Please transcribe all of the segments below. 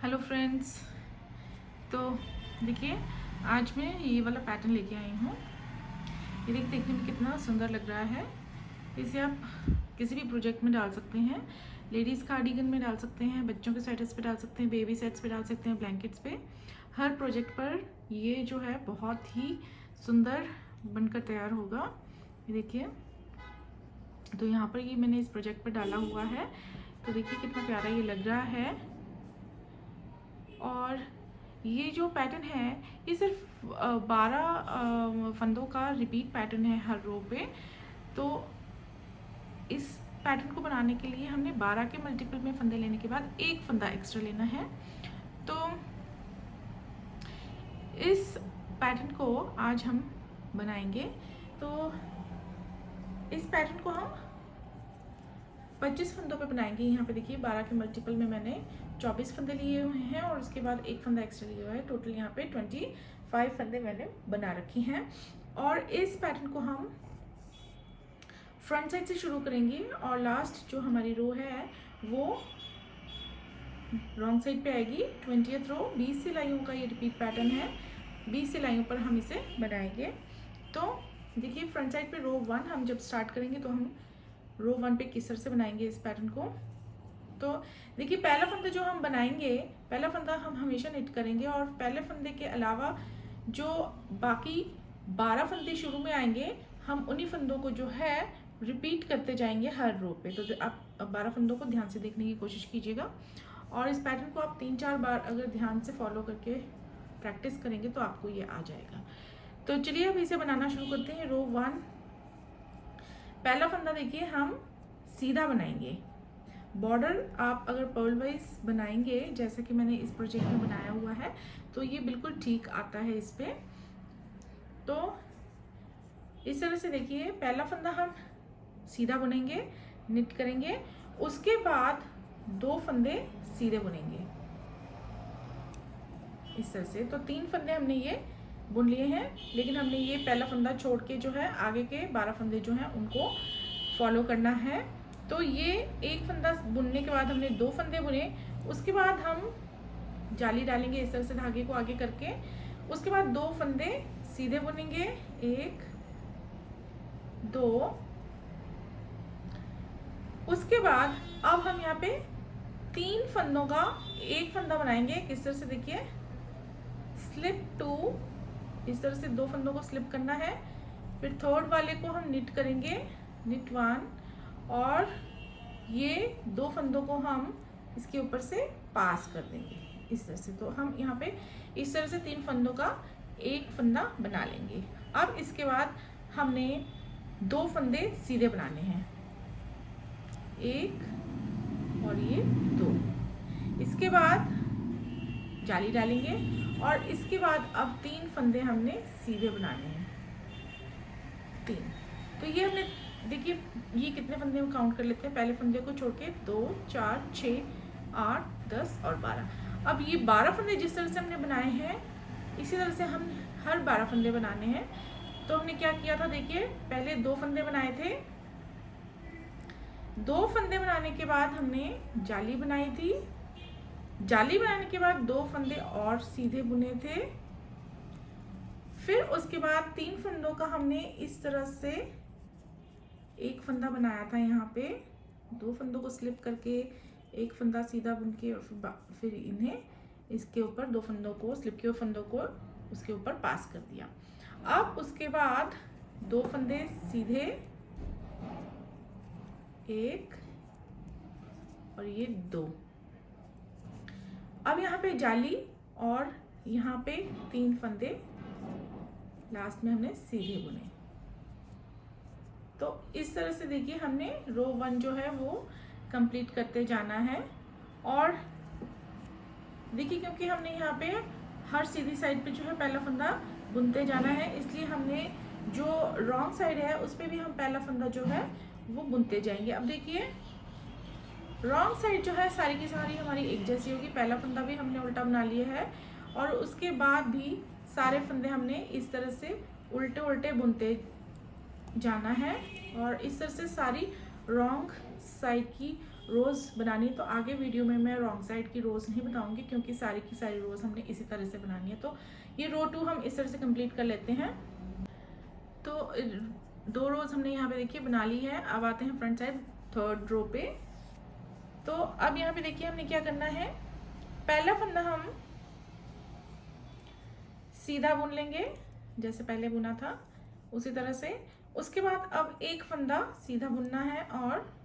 Hello friends. तो देखिए, आज मैं ये वाला पैटर्न लेके आई हूँ। ये देखने में कितना सुंदर लग रहा है। इसे आप किसी भी प्रोजेक्ट में डाल सकते हैं। लेडीज़ कार्डिगन में डाल सकते हैं, बच्चों के स्वेटर्स पे डाल सकते हैं, बेबी सेट्स पे डाल सकते हैं, ब्लैंकेट्स पे। हर प्रोजेक्ट पर ये जो है बहुत ही सुंदर बनकर तैयार होगा। ये देखिए, तो यहाँ पर ये मैंने इस प्रोजेक्ट पर डाला हुआ है। तो देखिए कितना प्यारा ये लग रहा है। और ये जो पैटर्न है ये सिर्फ 12 फंदों का रिपीट पैटर्न है हर रो पे। तो इस पैटर्न को बनाने के लिए हमने 12 के मल्टीपल में फंदे लेने के बाद एक फंदा एक्स्ट्रा लेना है। तो इस पैटर्न को आज हम बनाएंगे। तो इस पैटर्न को हम 25 फंदों पे बनाएंगे। यहाँ पे देखिए 12 के मल्टीपल में मैंने 24 फंदे लिए हुए हैं और उसके बाद एक फंदा एक्स्ट्रा लिया हुआ है। टोटल यहाँ पे 25 फंदे मैंने बना रखी हैं। और इस पैटर्न को हम फ्रंट साइड से शुरू करेंगे और लास्ट जो हमारी रो है वो रॉन्ग साइड पे आएगी। 20th रो 20 सिलाइयों का ये रिपीट पैटर्न है। 20 सिलाइयों पर हम इसे बनाएंगे। तो देखिए फ्रंट साइड पे रो 1 हम जब स्टार्ट करेंगे तो हम रो 1 पे किस तरह से बनाएंगे इस पैटर्न को। तो देखिए पहला फंदा जो हम बनाएंगे, पहला फंदा हम हमेशा निट करेंगे और पहले फंदे के अलावा जो बाकी 12 फंदे शुरू में आएंगे हम उन्हीं फंदों को जो है रिपीट करते जाएंगे हर रो पे। तो आप 12 फंदों को ध्यान से देखने की कोशिश कीजिएगा और इस पैटर्न को आप 3-4 बार अगर ध्यान से फॉलो करके प्रैक्टिस करेंगे तो आपको ये आ जाएगा। तो चलिए अब इसे बनाना शुरू करते हैं। रो 1 पहला फंदा देखिए हम सीधा बनाएंगे। बॉर्डर आप अगर पर्ल वाइज बनाएंगे जैसे कि मैंने इस प्रोजेक्ट में बनाया हुआ है तो ये बिल्कुल ठीक आता है इस पे। तो इस तरह से देखिए पहला फंदा हम सीधा बुनेंगे, निट करेंगे, उसके बाद 2 फंदे सीधे बुनेंगे इस तरह से। तो 3 फंदे हमने ये बुन लिए हैं, लेकिन हमने ये पहला फंदा छोड़ के जो है आगे के 12 फंदे जो हैं उनको फॉलो करना है। तो ये एक फंदा बुनने के बाद हमने 2 फंदे बुने, उसके बाद हम जाली डालेंगे इस तरह से धागे को आगे करके, उसके बाद 2 फंदे सीधे बुनेंगे, 1 2। उसके बाद अब हम यहाँ पे 3 फंदों का एक फंदा बनाएंगे किस तरह से देखिए, स्लिप 2, इस तरह से 2 फंदों को स्लिप करना है। फिर थर्ड वाले को हम निट करेंगे, निट 1, और ये 2 फंदों को हम इसके ऊपर से पास कर देंगे इस तरह से। तो हम यहाँ पे इस तरह से 3 फंदों का एक फंदा बना लेंगे। अब इसके बाद हमने 2 फंदे सीधे बनाने हैं, 1 और ये 2। इसके बाद जाली डालेंगे और इसके बाद अब 3 फंदे हमने सीधे बनाने हैं, 3। तो ये हमने देखिए ये कितने फंदे हम काउंट कर लेते हैं, पहले फंदे को छोड़ के 2 4 6 8 10 और 12। अब ये 12 फंदे जिस तरह से हमने बनाए हैं इसी तरह से हम हर 12 फंदे बनाने हैं। तो हमने क्या किया था देखिए, पहले 2 फंदे बनाए थे, 2 फंदे बनाने के बाद हमने जाली बनाई थी, जाली बनाने के बाद 2 फंदे और सीधे बुने थे, फिर उसके बाद 3 फंदों का हमने इस तरह से एक फंदा बनाया था, यहाँ पे 2 फंदों को स्लिप करके एक फंदा सीधा बुन के और फिर इन्हें इसके ऊपर 2 फंदों को स्लिप किए फंदों को उसके ऊपर पास कर दिया। अब उसके बाद 2 फंदे सीधे, 1 और ये 2। अब यहाँ पे जाली और यहाँ पे 3 फंदे लास्ट में हमने सीधे बुने। तो इस तरह से देखिए हमने रो 1 जो है वो कंप्लीट करते जाना है। और देखिए क्योंकि हमने यहाँ पे हर सीधी साइड पे जो है पहला फंदा बुनते जाना है, इसलिए हमने जो रॉन्ग साइड है उस पर भी हम पहला फंदा जो है वो बुनते जाएंगे। अब देखिए रॉन्ग साइड जो है सारी की सारी हमारी एक जैसी होगी, पहला फंदा भी हमने उल्टा बना लिया है और उसके बाद भी सारे फंदे हमने इस तरह से उल्टे उल्टे बुनते जाना है। और इस तरह से सारी रॉन्ग साइड की रोज़ बनानी है तो आगे वीडियो में मैं रॉन्ग साइड की रोज़ नहीं बताऊंगी, क्योंकि सारी की सारी रोज़ हमने इसी तरह से बनानी है। तो ये रो 2 हम इस तरह से कंप्लीट कर लेते हैं। तो 2 रोज़ हमने यहाँ पे देखिए बना ली है। अब आते हैं फ्रंट साइड थर्ड रो पे। तो अब यहाँ पे देखिए हमने क्या करना है, पहला फंदा हम सीधा बुन लेंगे जैसे पहले बुना था उसी तरह से। उसके बाद अब एक फंदा सीधा बुनना है, और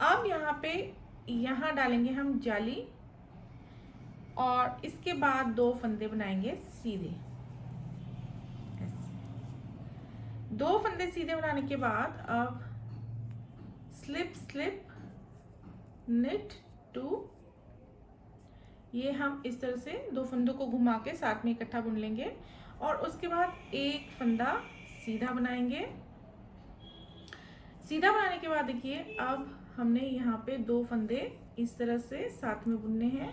अब यहाँ पे यहाँ डालेंगे हम जाली, और इसके बाद 2 फंदे बनाएंगे सीधे। 2 फंदे सीधे बनाने के बाद अब स्लिप स्लिप निट 2, ये हम इस तरह से 2 फंदों को घुमा के साथ में इकट्ठा बुन लेंगे, और उसके बाद एक फंदा सीधा बनाएंगे। सीधा बनाने के बाद देखिए अब हमने यहाँ पे 2 फंदे इस तरह से साथ में बुनने हैं।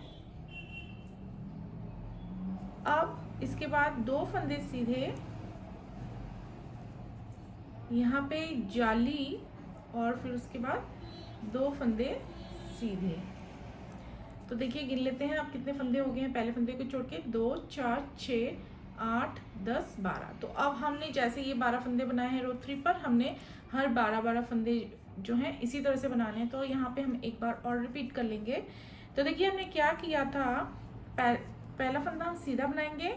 अब इसके बाद 2 फंदे सीधे, यहाँ पे जाली, और फिर उसके बाद 2 फंदे सीधे। तो देखिए गिन लेते हैं अब कितने फंदे हो गए हैं पहले फंदे को छोड़ के, 2 4 6 8 10 12। तो अब हमने जैसे ये 12 फंदे बनाए हैं रो 3 पर, हमने हर 12 फंदे जो हैं इसी तरह से बनाने हैं। तो यहाँ पे हम एक बार और रिपीट कर लेंगे। तो देखिए हमने क्या किया था, पहला फंदा हम सीधा बनाएंगे,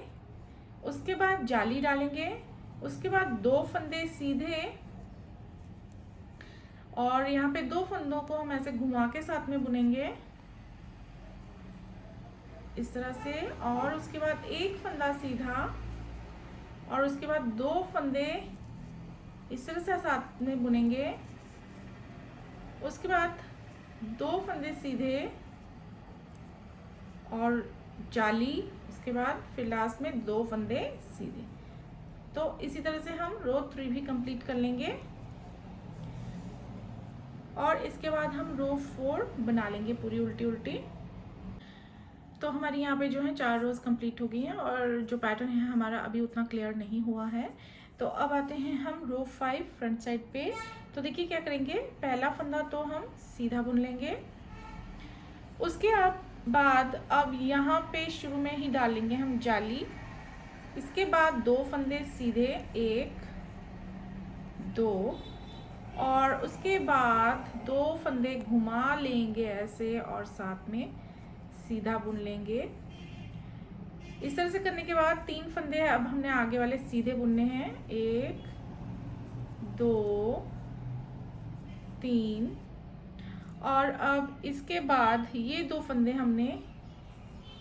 उसके बाद जाली डालेंगे, उसके बाद 2 फंदे सीधे, और यहाँ पे 2 फंदों को हम ऐसे घुमा के साथ में बुनेंगे इस तरह से, और उसके बाद एक फंदा सीधा, और उसके बाद 2 फंदे इस तरह से साथ में बुनेंगे, उसके बाद 2 फंदे सीधे और जाली, उसके बाद फिर लास्ट में 2 फंदे सीधे। तो इसी तरह से हम रो 3 भी कंप्लीट कर लेंगे, और इसके बाद हम रो 4 बना लेंगे पूरी उल्टी उल्टी। तो हमारी यहाँ पे जो है 4 रोज कंप्लीट हो गई हैं, और जो पैटर्न है हमारा अभी उतना क्लियर नहीं हुआ है। तो अब आते हैं हम रो 5 फ्रंट साइड पे। तो देखिए क्या करेंगे, पहला फंदा तो हम सीधा बुन लेंगे, उसके बाद अब यहाँ पे शुरू में ही डालेंगे हम जाली, इसके बाद 2 फंदे सीधे, 1 2, और उसके बाद 2 फंदे घुमा लेंगे ऐसे, और साथ में सीधा बुन लेंगे। इस तरह से करने के बाद 3 फंदे अब हमने आगे वाले सीधे बुनने हैं, 1 2 3, और अब इसके बाद ये 2 फंदे हमने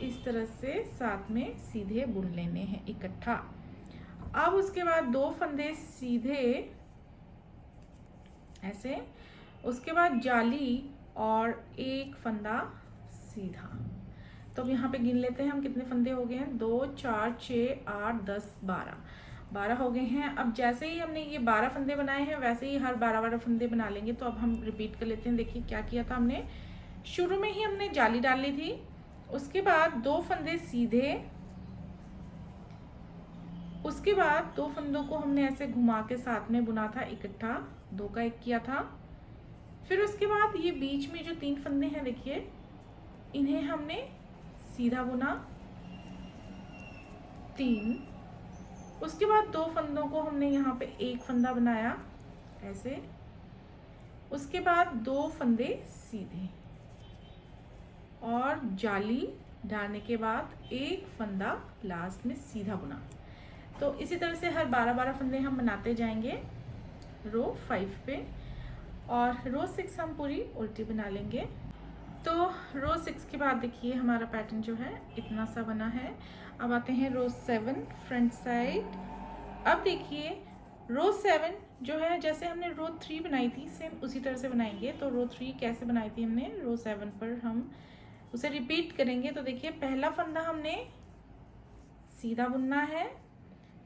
इस तरह से साथ में सीधे बुन लेने हैं इकट्ठा। अब उसके बाद 2 फंदे सीधे ऐसे, उसके बाद जाली और एक फंदा सीधा। तो अब यहाँ पे गिन लेते हैं हम कितने फंदे हो गए हैं, 2 4 6 8 10 12 हो गए हैं। अब जैसे ही हमने ये 12 फंदे बनाए हैं वैसे ही हर 12 फंदे बना लेंगे। तो अब हम रिपीट कर लेते हैं। देखिए क्या किया था हमने, शुरू में ही हमने जाली डाल ली थी, उसके बाद 2 फंदे सीधे, उसके बाद 2 फंदों को हमने ऐसे घुमा के साथ में बुना था इकट्ठा, 2 का 1 किया था। फिर उसके बाद ये बीच में जो 3 फंदे हैं देखिए, इन्हें हमने सीधा बुना 3, उसके बाद 2 फंदों को हमने यहाँ पे 1 फंदा बनाया ऐसे, उसके बाद 2 फंदे सीधे और जाली डालने के बाद 1 फंदा लास्ट में सीधा बुना। तो इसी तरह से हर 12 फंदे हम बनाते जाएंगे रो 5 पे, और रो 6 हम पूरी उल्टी बना लेंगे। तो रो 6 के बाद देखिए हमारा पैटर्न जो है इतना सा बना है। अब आते हैं रो 7 फ्रंट साइड। अब देखिए रो 7 जो है जैसे हमने रो 3 बनाई थी सेम उसी तरह से बनाएंगे। तो रो 3 कैसे बनाई थी हमने, रो 7 पर हम उसे रिपीट करेंगे। तो देखिए पहला फंदा हमने सीधा बुनना है,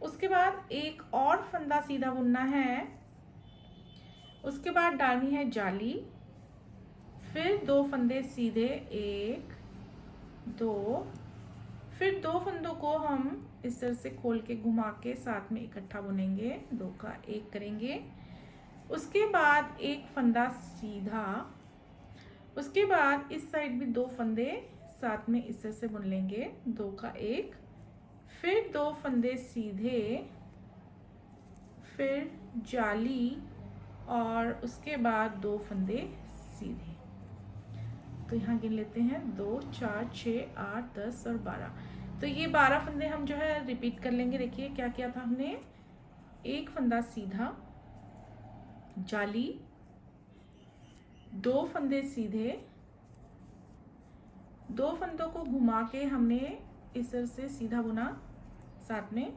उसके बाद एक और फंदा सीधा बुनना है, उसके बाद डालनी है जाली, फिर 2 फंदे सीधे 1 2, फिर 2 फंदों को हम इस तरह से खोल के घुमा के साथ में इकट्ठा बुनेंगे, 2 का 1 करेंगे, उसके बाद एक फंदा सीधा, उसके बाद इस साइड भी 2 फंदे साथ में इस तरह से बुन लेंगे, 2 का 1, फिर 2 फंदे सीधे, फिर जाली और उसके बाद 2 फंदे सीधे। तो यहाँ गिन लेते हैं 2, 4, 6, 8, 10 और 12। तो ये 12 फंदे हम जो है रिपीट कर लेंगे। देखिए क्या किया था हमने, एक फंदा सीधा, जाली, 2 फंदे सीधे, 2 फंदों को घुमा के हमने इस तरह से सीधा बुना साथ में,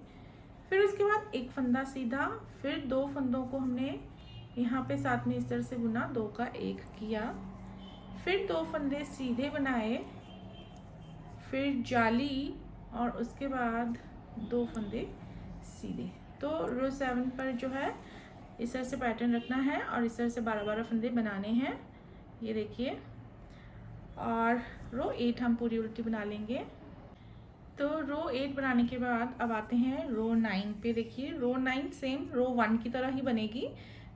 फिर उसके बाद एक फंदा सीधा, फिर 2 फंदों को हमने यहाँ पे साथ में इस तरह से बुना, 2 का 1 किया, फिर 2 फंदे सीधे बनाए, फिर जाली और उसके बाद 2 फंदे सीधे। तो रो 7 पर जो है इस तरह से पैटर्न रखना है और इस तरह से 12-12 फंदे बनाने हैं, ये देखिए। और रो 8 हम पूरी उल्टी बना लेंगे। तो रो 8 बनाने के बाद अब आते हैं रो 9 पे। देखिए रो 9 सेम रो 1 की तरह ही बनेगी।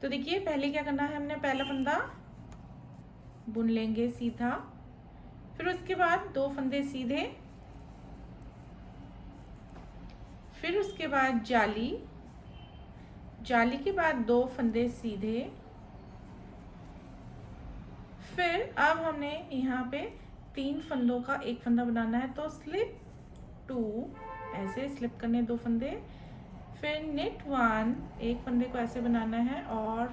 तो देखिए पहले क्या करना है, हमने पहला फंदा बुन लेंगे सीधा, फिर उसके बाद 2 फंदे सीधे, फिर उसके बाद जाली, जाली के बाद 2 फंदे सीधे, फिर अब हमने यहाँ पे 3 फंदों का एक फंदा बनाना है, तो स्लिप 2 ऐसे स्लिप करने 2 फंदे, फिर निट 1 एक फंदे को ऐसे बनाना है और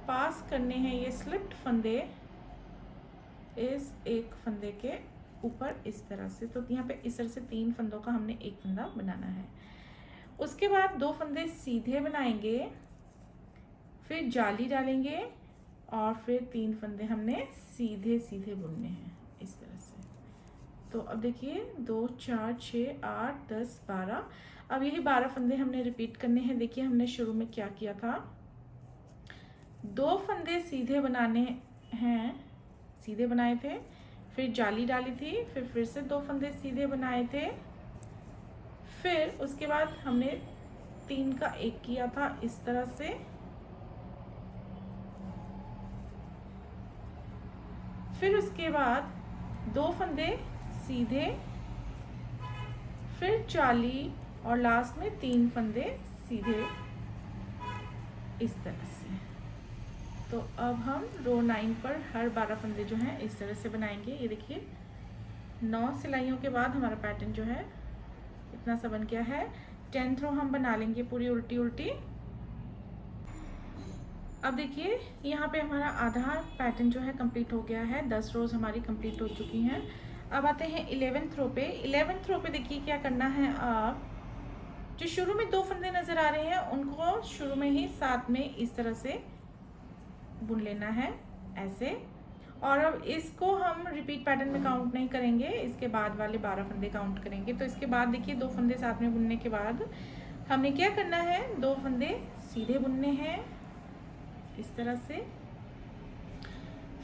पास करने हैं ये स्लिप्ड फंदे इस एक फंदे के ऊपर इस तरह से। तो यहाँ पे इस तरह से 3 फंदों का हमने एक फंदा बनाना है। उसके बाद 2 फंदे सीधे बनाएंगे, फिर जाली डालेंगे और फिर 3 फंदे हमने सीधे सीधे बुनने हैं इस तरह से। तो अब देखिए 2, 4, 6, 8, 10, 12। अब यही 12 फंदे हमने रिपीट करने हैं। देखिए हमने शुरू में क्या किया था, 2 फंदे सीधे बनाने हैं, सीधे बनाए थे, फिर जाली डाली थी, फिर से 2 फंदे सीधे बनाए थे, फिर उसके बाद हमने 3 का 1 किया था इस तरह से, फिर उसके बाद 2 फंदे सीधे, फिर जाली और लास्ट में 3 फंदे सीधे इस तरह से। तो अब हम रो 9 पर हर 12 फंदे जो हैं इस तरह से बनाएंगे। ये देखिए 9 सिलाइयों के बाद हमारा पैटर्न जो है इतना सा बन गया है। 10th रो हम बना लेंगे पूरी उल्टी उल्टी। अब देखिए यहाँ पे हमारा आधा पैटर्न जो है कंप्लीट हो गया है, 10 रोज हमारी कंप्लीट हो चुकी हैं। अब आते हैं 11th रो पे। 11th रो पे देखिए क्या करना है, आप जो शुरू में 2 फंदे नजर आ रहे हैं उनको शुरू में ही साथ में इस तरह से बुन लेना है ऐसे। और अब इसको हम रिपीट पैटर्न में काउंट नहीं करेंगे, इसके बाद वाले 12 फंदे काउंट करेंगे। तो इसके बाद देखिए 2 फंदे साथ में बुनने के बाद हमने क्या करना है, 2 फंदे सीधे बुनने हैं इस तरह से,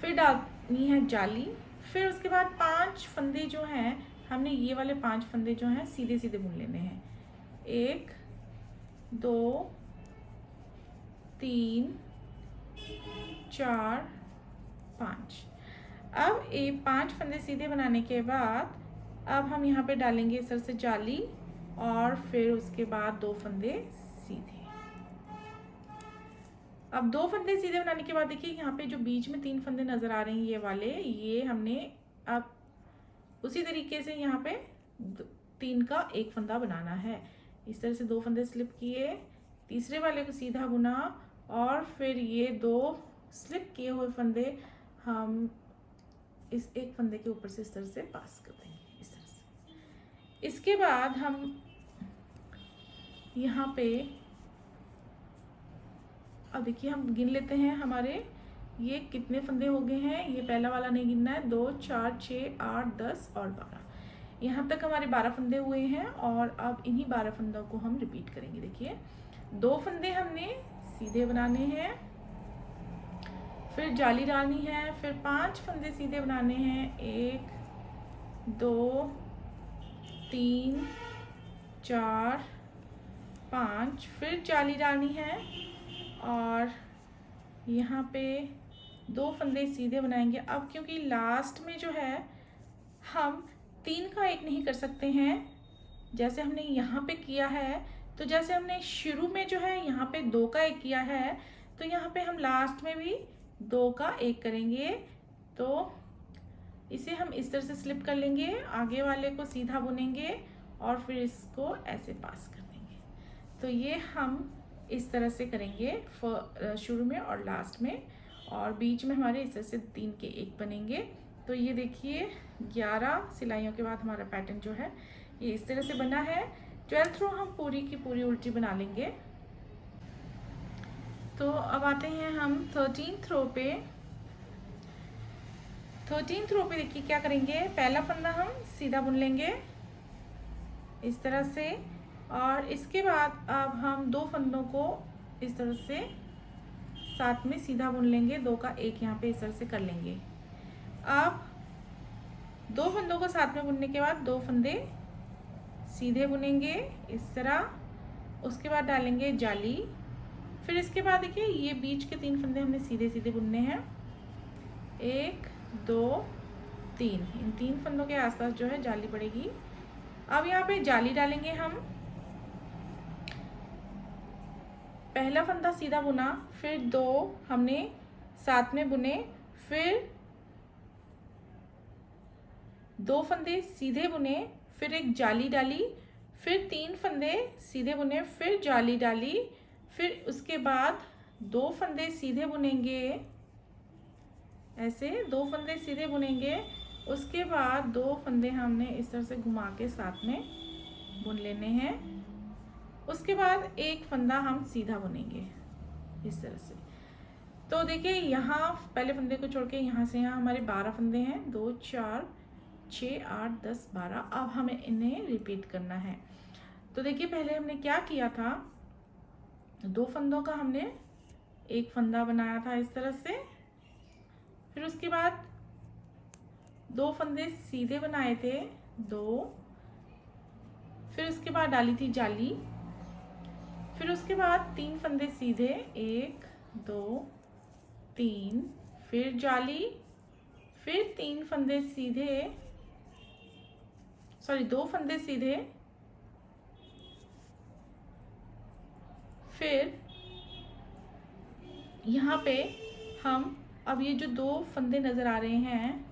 फिर डालनी है जाली, फिर उसके बाद 5 फंदे जो हैं हमने ये वाले 5 फंदे जो हैं सीधे सीधे बुन लेने हैं। 1, 2, 3, 4, 5। अब ये 5 फंदे सीधे बनाने के बाद अब हम यहाँ पे डालेंगे इस तरह से जाली और फिर उसके बाद 2 फंदे सीधे। अब 2 फंदे सीधे बनाने के बाद देखिए यहाँ पे जो बीच में 3 फंदे नजर आ रहे हैं ये वाले, ये हमने अब उसी तरीके से यहाँ पे 3 का 1 फंदा बनाना है। इस तरह से 2 फंदे स्लिप किए, तीसरे वाले को सीधा बुना और फिर ये 2 स्लिप किए हुए फंदे हम इस एक फंदे के ऊपर से इस तरह से पास कर देंगे इस तरह से। इसके बाद हम यहाँ पे अब देखिए हम गिन लेते हैं हमारे ये कितने फंदे हो गए हैं। ये पहला वाला नहीं गिनना है, 2, 4, 6, 8, 10 और 12। यहाँ तक हमारे 12 फंदे हुए हैं और अब इन्हीं 12 फंदों को हम रिपीट करेंगे। देखिए 2 फंदे हमने सीधे बनाने हैं, फिर जाली डालनी है, फिर 5 फंदे सीधे बनाने हैं, 1, 2, 3, 4, 5, फिर जाली डालनी है और यहाँ पे 2 फंदे सीधे बनाएंगे। अब क्योंकि लास्ट में जो है हम 3 का 1 नहीं कर सकते हैं जैसे हमने यहाँ पे किया है, तो जैसे हमने शुरू में जो है यहाँ पे 2 का 1 किया है, तो यहाँ पे हम लास्ट में भी 2 का 1 करेंगे। तो इसे हम इस तरह से स्लिप कर लेंगे, आगे वाले को सीधा बुनेंगे और फिर इसको ऐसे पास कर देंगे। तो ये हम इस तरह से करेंगे शुरू में और लास्ट में, और बीच में हमारे इस तरह से 3 के 1 बनेंगे। तो ये देखिए 11 सिलाइयों के बाद हमारा पैटर्न जो है ये इस तरह से बना है। 12th रो हम पूरी की पूरी उल्टी बना लेंगे। तो अब आते हैं हम 13th रो पे। 13th रो पे देखिए क्या करेंगे, पहला फंदा हम सीधा बुन लेंगे इस तरह से, और इसके बाद अब हम 2 फंदों को इस तरह से साथ में सीधा बुन लेंगे, 2 का 1 यहाँ पे इस तरह से कर लेंगे। अब 2 फंदों को साथ में बुनने के बाद 2 फंदे सीधे बुनेंगे इस तरह, उसके बाद डालेंगे जाली। फिर इसके बाद देखिए ये बीच के 3 फंदे हमने सीधे सीधे बुनने हैं, 1 2 3, इन 3 फंदों के आसपास जो है जाली पड़ेगी। अब यहाँ पे जाली डालेंगे हम, पहला फंदा सीधा बुना, फिर 2 हमने साथ में बुने, फिर 2 फंदे सीधे बुने, फिर एक जाली डाली, फिर 3 फंदे सीधे बुने, फिर जाली डाली, फिर उसके बाद 2 फंदे सीधे बुनेंगे ऐसे, 2 फंदे सीधे बुनेंगे, उसके बाद 2 फंदे हमने इस तरह से घुमा के साथ में बुन लेने हैं। उसके बाद एक फंदा हम सीधा बुनेंगे इस तरह से। तो देखिए यहाँ पहले फंदे को छोड़ के यहाँ से यहाँ हमारे 12 फंदे हैं, 2 4 6 8 10 12। अब हमें इन्हें रिपीट करना है। तो देखिए पहले हमने क्या किया था, 2 फंदों का हमने एक फंदा बनाया था इस तरह से, फिर उसके बाद 2 फंदे सीधे बनाए थे 2, फिर उसके बाद डाली थी जाली, फिर उसके बाद 3 फंदे सीधे 1 2 3, फिर जाली, फिर 3 फंदे सीधे, सॉरी 2 फंदे सीधे, फिर यहाँ पे हम अब ये जो 2 फंदे नज़र आ रहे हैं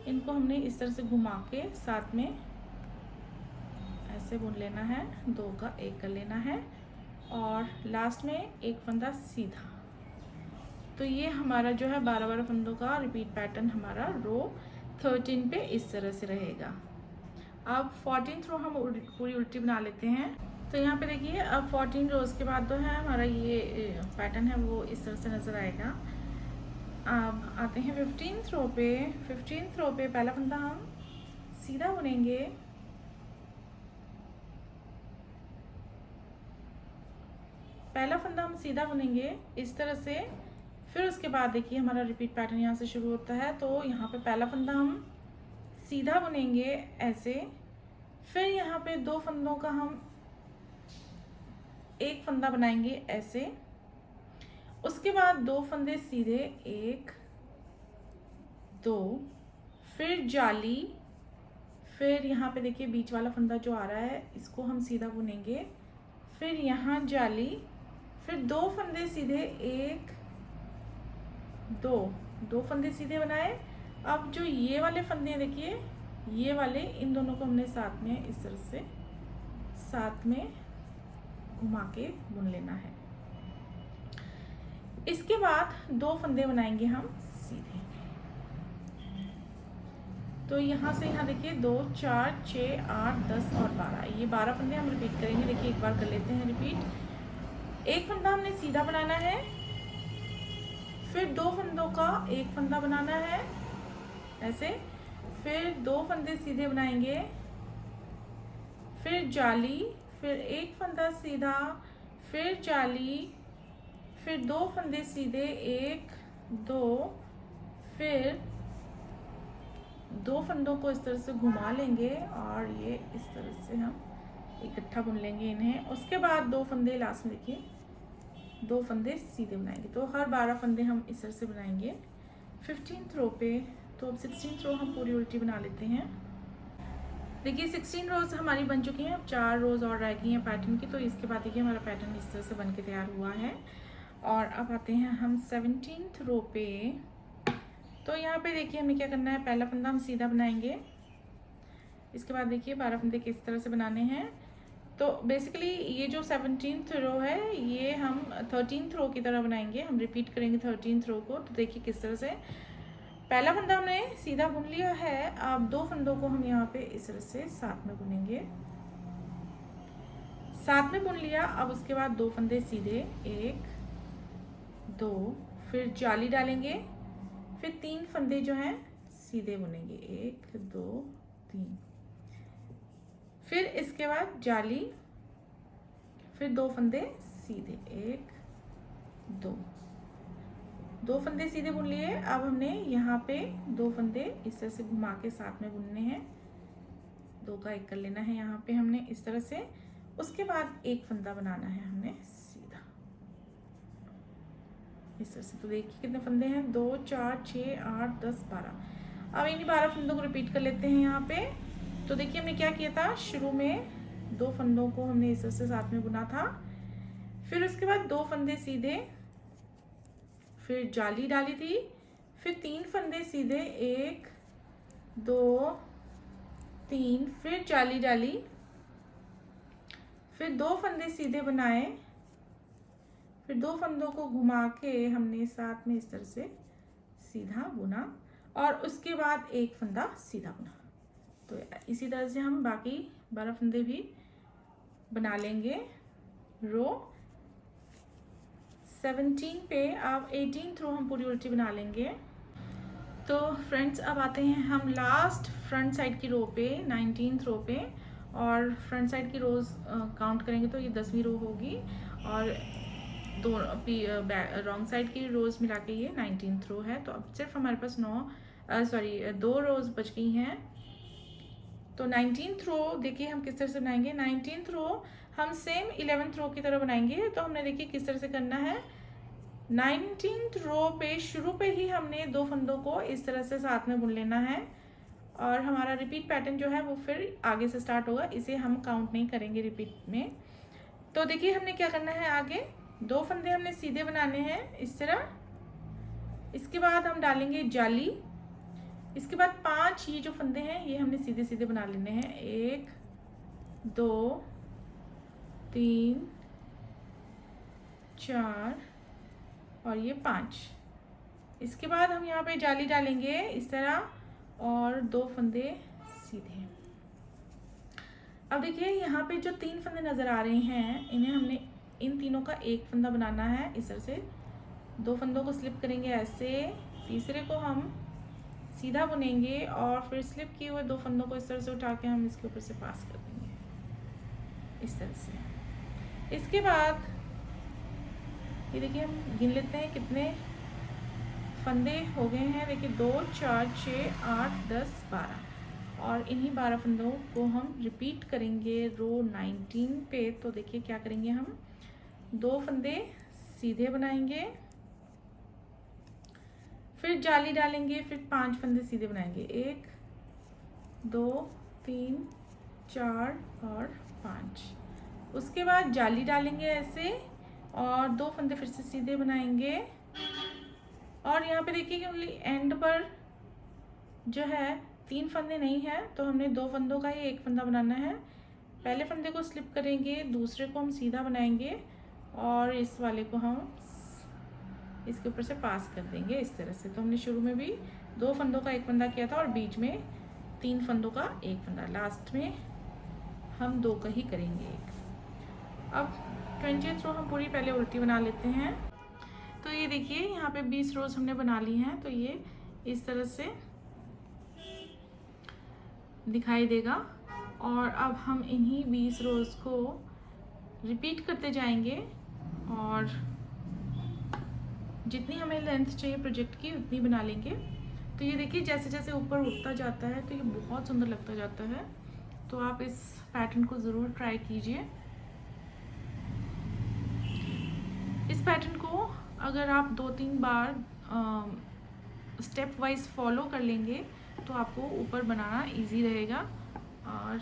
इनको हमने इस तरह से घुमा के साथ में ऐसे बुन लेना है, 2 का 1 कर लेना है, और लास्ट में एक फंदा सीधा। तो ये हमारा जो है 12 फंदों का रिपीट पैटर्न हमारा रो 13 पे इस तरह से रहेगा। अब 14th रो हम पूरी उल्टी बना लेते हैं। तो यहाँ पे देखिए अब 14 रोज के बाद जो है हमारा ये पैटर्न है वो इस तरह से नज़र आएगा। अब आते हैं 15th रो पे। 15th रो पे पहला फंदा हम सीधा बुनेंगे, पहला फंदा हम सीधा बुनेंगे इस तरह से। फिर उसके बाद देखिए हमारा रिपीट पैटर्न यहाँ से शुरू होता है। तो यहाँ पे पहला फंदा हम सीधा बुनेंगे ऐसे, फिर यहाँ पे 2 फंदों का हम एक फंदा बनाएंगे ऐसे, उसके बाद 2 फंदे सीधे 1 2, फिर जाली, फिर यहाँ पे देखिए बीच वाला फंदा जो आ रहा है इसको हम सीधा बुनेंगे, फिर यहाँ जाली, फिर 2 फंदे सीधे 1 2 फंदे सीधे बनाए। अब जो ये वाले फंदे देखिए ये वाले, इन दोनों को हमने साथ में इस तरह से साथ में घुमा के बुन लेना है। इसके बाद 2 फंदे बनाएंगे हम सीधे। तो यहाँ से यहाँ देखिए 2 4 6 8 10 और 12, ये 12 फंदे हम रिपीट करेंगे। देखिए एक बार कर लेते हैं रिपीट। एक फंदा हमने सीधा बनाना है, फिर 2 फंदों का एक फंदा बनाना है ऐसे, फिर 2 फंदे सीधे बनाएंगे, फिर जाली, फिर एक फंदा सीधा, फिर जाली, फिर 2 फंदे सीधे 1 2, फिर 2 फंदों को इस तरह से घुमा लेंगे और ये इस तरह से हम इकट्ठा बुन लेंगे इन्हें। उसके बाद 2 फंदे लास्ट में देखिए 2 फंदे सीधे बनाएंगे। तो हर 12 फंदे हम इस तरह से बनाएंगे। 15th रो पे। तो अब 16th रो हम पूरी उल्टी बना लेते हैं। देखिए 16 रोज़ हमारी बन चुकी हैं, अब 4 रोज़ और रह गई हैं पैटर्न की। तो इसके बाद देखिए हमारा पैटर्न इस तरह से बन के तैयार हुआ है। और अब आते हैं हम 17th रो पे। तो यहाँ पे देखिए हमें क्या करना है, पहला फंदा हम सीधा बनाएंगे। इसके बाद देखिए 12 फंदे किस तरह से बनाने हैं। तो बेसिकली ये जो 17th रो है ये हम 13th रो की तरह बनाएंगे, हम रिपीट करेंगे 13th रो को। तो देखिए किस तरह से पहला फंदा हमने सीधा बुन लिया है। अब 2 फंदों को हम यहाँ पे इस तरह से साथ में बुनेंगे, साथ में बुन लिया। अब उसके बाद 2 फंदे सीधे, 1 2, फिर जाली डालेंगे, फिर 3 फंदे जो हैं सीधे बुनेंगे, 1 2 3, फिर इसके बाद जाली, फिर 2 फंदे सीधे, 1 2 फंदे सीधे बुन लिए। अब हमने यहाँ पे 2 फंदे इस तरह से घुमा के साथ में बुनने हैं, 2 का 1 कर लेना है यहाँ पे हमने इस तरह से। उसके बाद 1 फंदा बनाना है हमने सीधा इस तरह से। तो देखिए कितने फंदे हैं, 2 4 6 8 10 12। अब इन्हीं 12 फंदों को रिपीट कर लेते हैं यहाँ पे। तो देखिए हमने क्या किया था, शुरू में 2 फंदों को हमने इस तरह से साथ में बुना था, फिर उसके बाद 2 फंदे सीधे, फिर जाली डाली थी, फिर 3 फंदे सीधे, 1 2 3, फिर जाली डाली, फिर 2 फंदे सीधे बनाए, फिर 2 फंदों को घुमा के हमने साथ में इस तरह से सीधा बुना, और उसके बाद 1 फंदा सीधा बुना। तो इसी तरह से हम बाकी 12 फंदे भी बना लेंगे। रो 17 पे अब 18th रो हम पूरी उल्टी बना लेंगे। तो फ्रेंड्स अब आते हैं हम लास्ट फ्रंट साइड की रो पे, 19th रो पे। और फ्रंट साइड की रोज काउंट करेंगे तो ये 10वीं रो होगी, और दो रॉन्ग साइड की रोज मिला के ये 19th रो है। तो अब सिर्फ हमारे पास 2 रोज बच गई हैं। तो 19th रो देखिए हम किस तरह से बनाएंगे। 19th रो हम सेम 11th रो की तरह बनाएंगे। तो हमने देखिए किस तरह से करना है, 19th रो पे शुरू पे ही हमने 2 फंदों को इस तरह से साथ में बुन लेना है, और हमारा रिपीट पैटर्न जो है वो फिर आगे से स्टार्ट होगा, इसे हम काउंट नहीं करेंगे रिपीट में। तो देखिए हमने क्या करना है, आगे 2 फंदे हमने सीधे बनाने हैं इस तरह। इसके बाद हम डालेंगे जाली, इसके बाद 5 ये जो फंदे हैं ये हमने सीधे सीधे बना लेने हैं, 1 2 3 4 और ये 5। इसके बाद हम यहाँ पे जाली डालेंगे इस तरह, और 2 फंदे सीधे। अब देखिए यहाँ पे जो 3 फंदे नज़र आ रहे हैं, इन्हें हमने इन तीनों का 1 फंदा बनाना है इस तरह से। 2 फंदों को स्लिप करेंगे ऐसे, तीसरे को हम सीधा बुनेंगे, और फिर स्लिप किए हुए 2 फंदों को इस तरह से उठा के हम इसके ऊपर से पास कर देंगे इस तरह से। इसके बाद ये देखिए हम गिन लेते हैं कितने फंदे हो गए हैं। देखिए 2 4 6 8 10 12, और इन्हीं 12 फंदों को हम रिपीट करेंगे रो 19 पे। तो देखिए क्या करेंगे, हम 2 फंदे सीधे बनाएंगे, फिर जाली डालेंगे, फिर 5 फंदे सीधे बनाएंगे, 1 2 3 4 और 5। उसके बाद जाली डालेंगे ऐसे, और 2 फंदे फिर से सीधे बनाएंगे। और यहाँ पे देखिए कि ओनली एंड पर जो है 3 फंदे नहीं है, तो हमने 2 फंदों का ही 1 फंदा बनाना है। पहले फंदे को स्लिप करेंगे, दूसरे को हम सीधा बनाएंगे, और इस वाले को हम इसके ऊपर से पास कर देंगे इस तरह से। तो हमने शुरू में भी 2 फंदों का 1 फंदा किया था, और बीच में 3 फंदों का 1 फंदा, लास्ट में हम 2 का ही करेंगे 1। अब 20th रो हम पूरी पहले उल्टी बना लेते हैं। तो ये देखिए यहाँ पे 20 रोज हमने बना ली हैं, तो ये इस तरह से दिखाई देगा। और अब हम इन्हीं 20 रोज को रिपीट करते जाएंगे, और जितनी हमें लेंथ चाहिए प्रोजेक्ट की उतनी बना लेंगे। तो ये देखिए जैसे जैसे ऊपर उठता जाता है तो ये बहुत सुंदर लगता जाता है। तो आप इस पैटर्न को ज़रूर ट्राई कीजिए। इस पैटर्न को अगर आप 2-3 बार स्टेप वाइज फॉलो कर लेंगे तो आपको ऊपर बनाना इजी रहेगा। और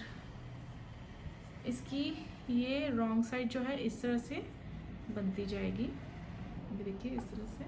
इसकी ये रॉन्ग साइड जो है इस तरह से बनती जाएगी। ये देखिए इस तरह से।